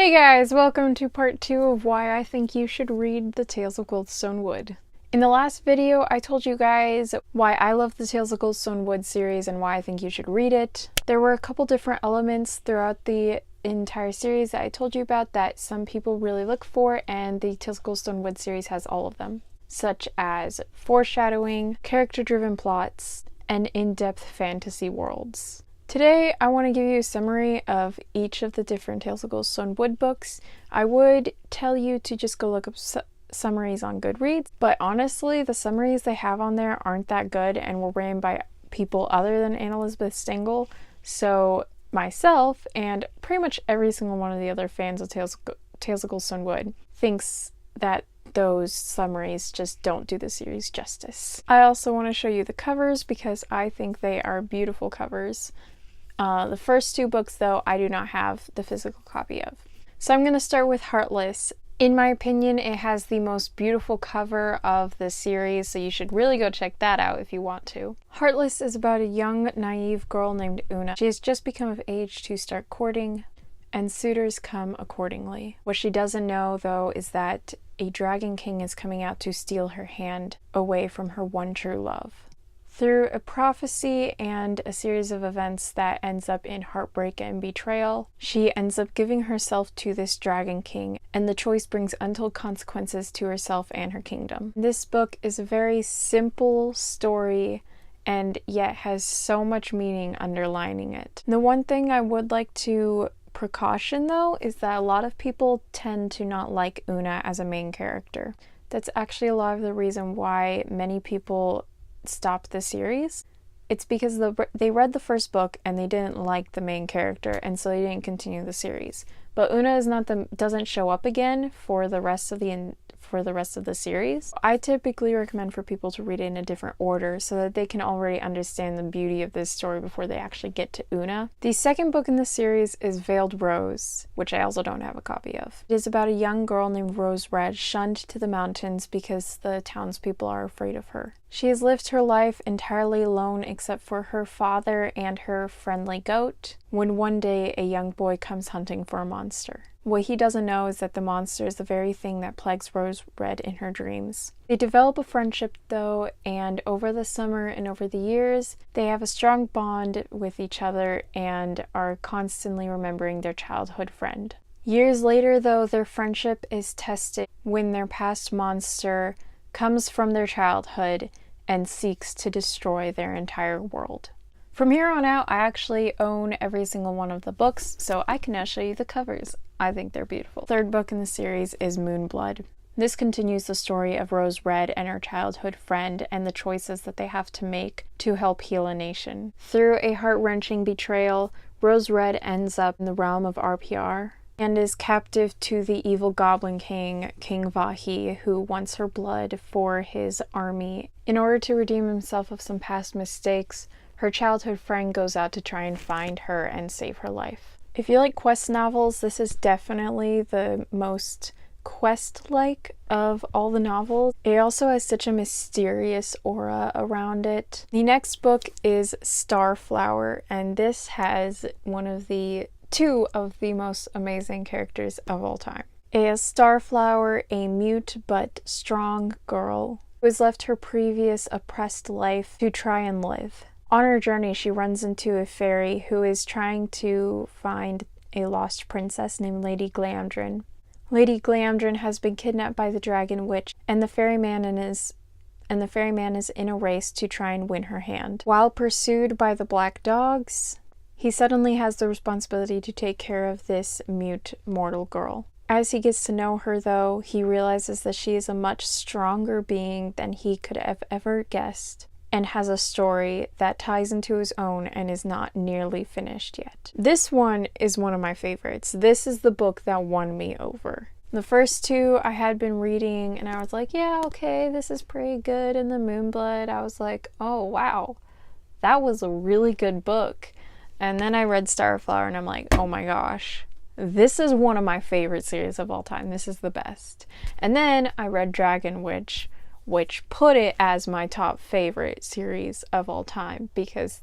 Hey guys, welcome to part 2 of why I think you should read the Tales of Goldstone Wood. In the last video, I told you guys why I love the Tales of Goldstone Wood series and why I think you should read it. There were a couple different elements throughout the entire series that I told you about that some people really look for, and the Tales of Goldstone Wood series has all of them, such as foreshadowing, character-driven plots, and in-depth fantasy worlds. Today, I want to give you a summary of each of the different Tales of Goldstone Wood books. I would tell you to just go look up summaries on Goodreads, but honestly, the summaries they have on there aren't that good and were written by people other than Anne Elizabeth Stengel. So myself and pretty much every single one of the other fans of Tales of Goldstone Wood thinks that those summaries just don't do the series justice. I also want to show you the covers because I think they are beautiful covers. The first two books, though, I do not have the physical copy of. So I'm going to start with Heartless. In my opinion, it has the most beautiful cover of the series, so you should really go check that out if you want to. Heartless is about a young, naive girl named Una. She has just become of age to start courting, and suitors come accordingly. What she doesn't know, though, is that a dragon king is coming out to steal her hand away from her one true love. Through a prophecy and a series of events that ends up in heartbreak and betrayal, she ends up giving herself to this dragon king, and the choice brings untold consequences to herself and her kingdom. This book is a very simple story and yet has so much meaning underlining it. The one thing I would like to precaution, though, is that a lot of people tend to not like Una as a main character. That's actually a lot of the reason why many people stopped the series. It's because they read the first book and they didn't like the main character, and so they didn't continue the series. But Una is doesn't show up again for the rest of the series. I typically recommend for people to read it in a different order so that they can already understand the beauty of this story before they actually get to Una. The second book in the series is Veiled Rose, which I also don't have a copy of. It is about a young girl named Rose Red shunned to the mountains because the townspeople are afraid of her. She has lived her life entirely alone except for her father and her friendly goat, when one day a young boy comes hunting for a monster. What he doesn't know is that the monster is the very thing that plagues Rose Red in her dreams. They develop a friendship, though, and over the summer and over the years, they have a strong bond with each other and are constantly remembering their childhood friend. Years later, though, their friendship is tested when their past monster comes from their childhood and seeks to destroy their entire world. From here on out, I actually own every single one of the books, so I can now show you the covers. I think they're beautiful. Third book in the series is Moonblood. This continues the story of Rose Red and her childhood friend and the choices that they have to make to help heal a nation. Through a heart-wrenching betrayal, Rose Red ends up in the realm of RPR and is captive to the evil Goblin King, King Vahi, who wants her blood for his army. In order to redeem himself of some past mistakes, her childhood friend goes out to try and find her and save her life. If you like quest novels, this is definitely the most quest-like of all the novels. It also has such a mysterious aura around it. The next book is Starflower, and this has two of the most amazing characters of all time. It has Starflower, a mute but strong girl who has left her previous oppressed life to try and live. On her journey, she runs into a fairy who is trying to find a lost princess named Lady Glamdrin. Lady Glamdrin has been kidnapped by the Dragon Witch, and the ferryman is in a race to try and win her hand. While pursued by the Black Dogs, he suddenly has the responsibility to take care of this mute mortal girl. As he gets to know her, though, he realizes that she is a much stronger being than he could have ever guessed, and has a story that ties into his own and is not nearly finished yet. This one is one of my favorites. This is the book that won me over. The first two I had been reading and I was like, yeah, okay, this is pretty good. And the Moonblood, I was like, oh wow, that was a really good book. And then I read Starflower and I'm like, oh my gosh, this is one of my favorite series of all time. This is the best. And then I read Dragon Witch, which put it as my top favorite series of all time because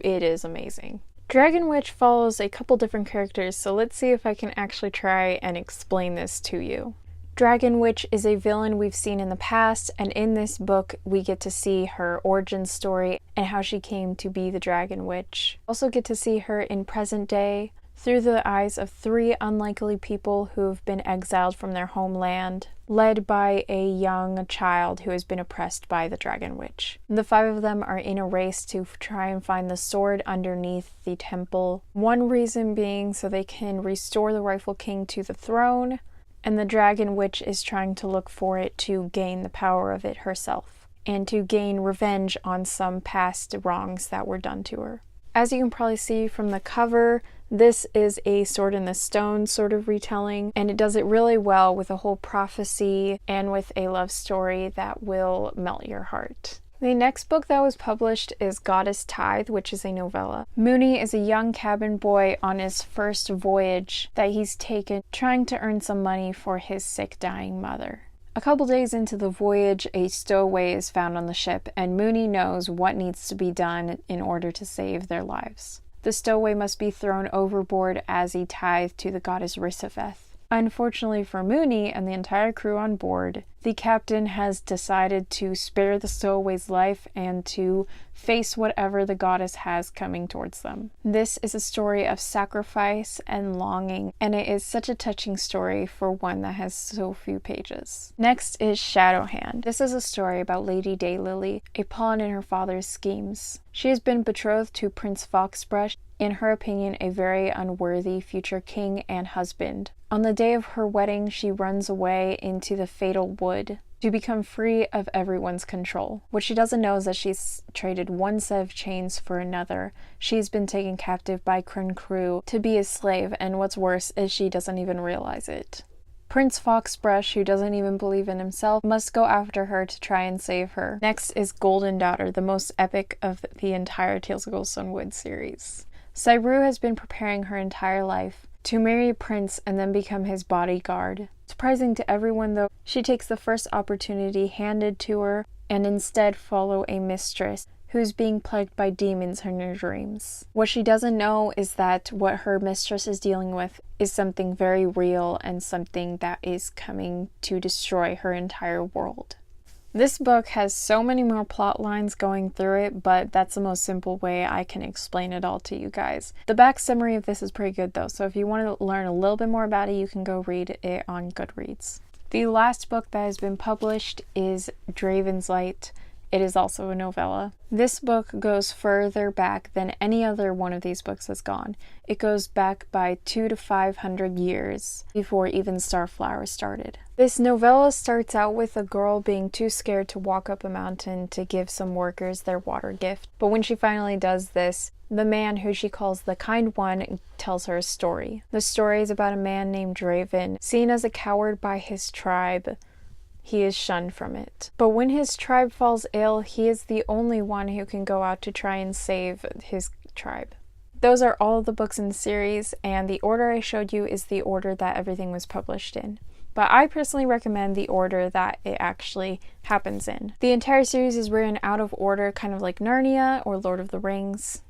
it is amazing. Dragon Witch follows a couple different characters, so let's see if I can actually try and explain this to you. Dragon Witch is a villain we've seen in the past, and in this book we get to see her origin story and how she came to be the Dragon Witch. Also get to see her in present day through the eyes of 3 unlikely people who have been exiled from their homeland, led by a young child who has been oppressed by the Dragon Witch. The 5 of them are in a race to try and find the sword underneath the temple. One reason being so they can restore the rightful king to the throne, and the Dragon Witch is trying to look for it to gain the power of it herself, and to gain revenge on some past wrongs that were done to her. As you can probably see from the cover, this is a Sword in the Stone sort of retelling, and it does it really well with a whole prophecy and with a love story that will melt your heart. The next book that was published is Goddess Tithe, which is a novella. Mooney is a young cabin boy on his first voyage that he's taken trying to earn some money for his sick, dying mother. A couple days into the voyage, a stowaway is found on the ship, and Mooney knows what needs to be done in order to save their lives. The stowaway must be thrown overboard as a tithe to the goddess Risafeth. Unfortunately for Mooney and the entire crew on board, the captain has decided to spare the stowaway's life and to face whatever the goddess has coming towards them. This is a story of sacrifice and longing, and it is such a touching story for one that has so few pages. Next is Shadowhand. This is a story about Lady Daylily, a pawn in her father's schemes. She has been betrothed to Prince Foxbrush, in her opinion a very unworthy future king and husband. On the day of her wedding, she runs away into the fatal wood to become free of everyone's control. What she doesn't know is that she's traded one set of chains for another. She's been taken captive by Kryn Crew to be a slave, and what's worse is she doesn't even realize it. Prince Foxbrush, who doesn't even believe in himself, must go after her to try and save her. Next is Golden Daughter, the most epic of the entire Tales of Goldstone Wood series. Sairou has been preparing her entire life to marry a prince and then become his bodyguard. Surprising to everyone though, she takes the first opportunity handed to her and instead follow a mistress who's being plagued by demons in her dreams. What she doesn't know is that what her mistress is dealing with is something very real and something that is coming to destroy her entire world. This book has so many more plot lines going through it, but that's the most simple way I can explain it all to you guys. The back summary of this is pretty good though, so if you want to learn a little bit more about it, you can go read it on Goodreads. The last book that has been published is Draven's Light. It is also a novella. This book goes further back than any other one of these books has gone. It goes back by 200 to 500 years before even Starflower started. This novella starts out with a girl being too scared to walk up a mountain to give some workers their water gift. But when she finally does this, the man who she calls the Kind One tells her a story. The story is about a man named Draven, seen as a coward by his tribe. He is shunned from it. But when his tribe falls ill, he is the only one who can go out to try and save his tribe. Those are all of the books in the series, and the order I showed you is the order that everything was published in. But I personally recommend the order that it actually happens in. The entire series is written out of order, kind of like Narnia or Lord of the Rings.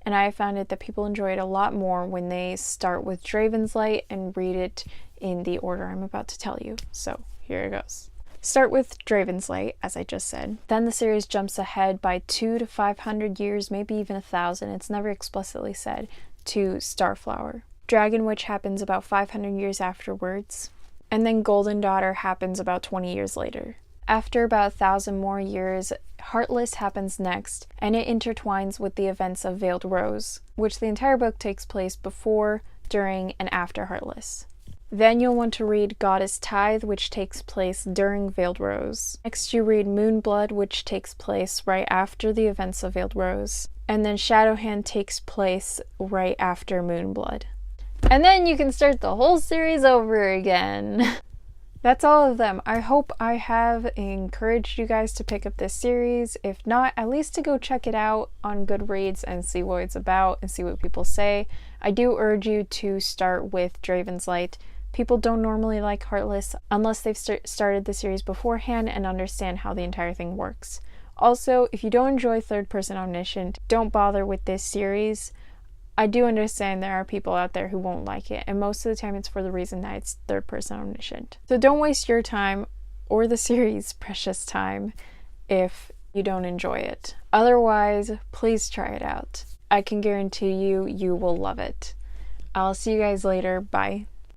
And I found it that people enjoy it a lot more when they start with Draven's Light and read it in the order I'm about to tell you. So here it goes. Start with Draven's Light, as I just said. Then the series jumps ahead by 200 to 500 years, maybe even 1,000, it's never explicitly said, to Starflower. Dragon Witch happens about 500 years afterwards, and then Golden Daughter happens about 20 years later. After about 1,000 more years, Heartless happens next, and it intertwines with the events of Veiled Rose, which the entire book takes place before, during, and after Heartless. Then you'll want to read Goddess Tithe, which takes place during Veiled Rose. Next you read Moonblood, which takes place right after the events of Veiled Rose. And then Shadowhand takes place right after Moonblood. And then you can start the whole series over again. That's all of them. I hope I have encouraged you guys to pick up this series. If not, at least to go check it out on Goodreads and see what it's about and see what people say. I do urge you to start with Draven's Light. People don't normally like Heartless unless they've started the series beforehand and understand how the entire thing works. Also, if you don't enjoy third-person omniscient, don't bother with this series. I do understand there are people out there who won't like it, and most of the time it's for the reason that it's third-person omniscient. So don't waste your time or the series' precious time if you don't enjoy it. Otherwise, please try it out. I can guarantee you, you will love it. I'll see you guys later. Bye.